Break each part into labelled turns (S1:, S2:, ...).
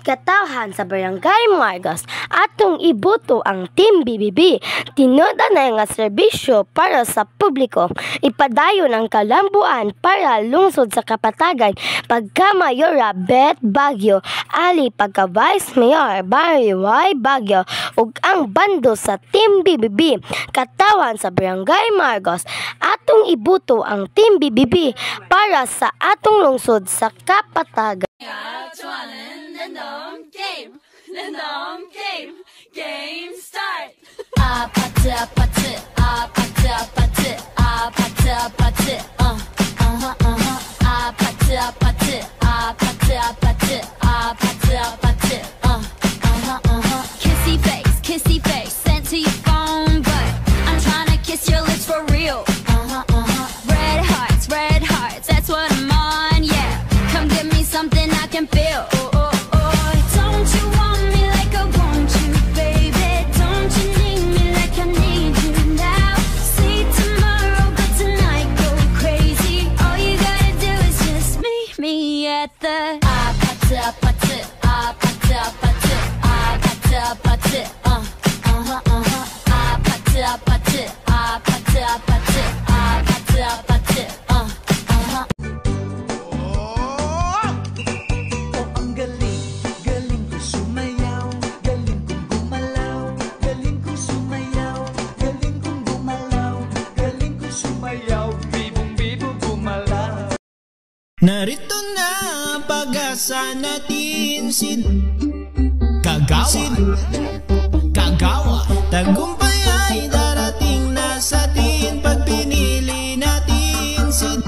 S1: Katahan sa Barangay Marcos atong iboto ang Team BBB. Tinuda na nga serbisyo para sa publiko. Ipadayon ang kalambuan para lungsod sa Kapatagan pagka Mayora Bet Baguio, ali pagka Vice Mayor Barry Y Baguio ug ang bando sa Team BBB. Katawan sa Barangay Marcos atong iboto ang Team BBB para sa atong lungsod sa Kapatagan.
S2: Game start. 아파트 아파트 아파트 아파트 아파트 아파트 아파트 아파트 아파트 아파트 아파트 kissy face sent to your phone, but I'm trying to kiss your lips for real. Red hearts, that's what I'm on, yeah. Come give me something I can feel. Don't you want me like I want you, baby? Don't you need me like I need you now? See tomorrow, but tonight go crazy. All you gotta do is just meet me at the 아파트 아파트 아파트 아파트 아파트 아파트 아파트 아파트 아파트 아파트 아파트
S3: Narito na ang pag-asa natin, Sid Kagawa tagumpay ay darating na sa atin pag pinili natin, Sid.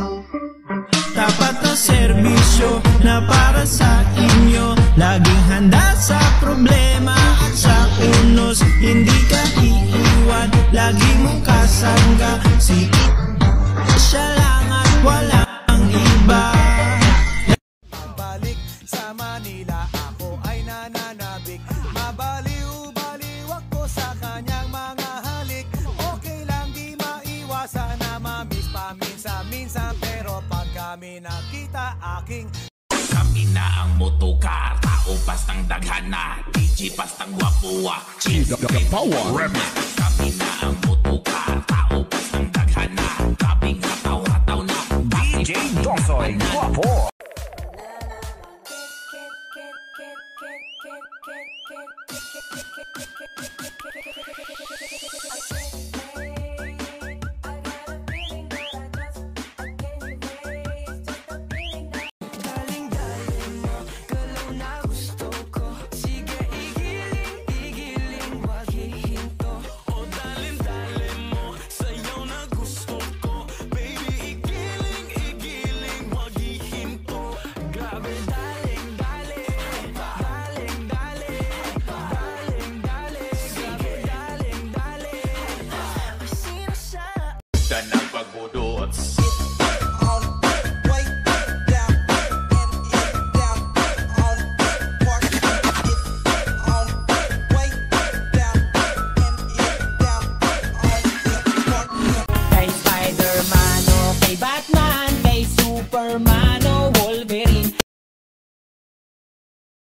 S3: Tapat na serbisyo na para sa inyo, laging handa sa problema at sa unos. Hindi ka iiwan, lagi mong kasangga, si siya lang at walang iba.
S4: Sa Manila ako ay nananabik, mabaliw-baliw ako sa kanyang mga halik. Okay lang di maiwasan na mamiss paminsan-minsan, pero pag kami nakita aking
S5: kami na ang motocar, tao pastang daghana, DJ pastang guapuwa, Chino Power. Kami na ang motocar, tao pastang daghana, grabing hataw-hataw na DJ Dosoy Guapo.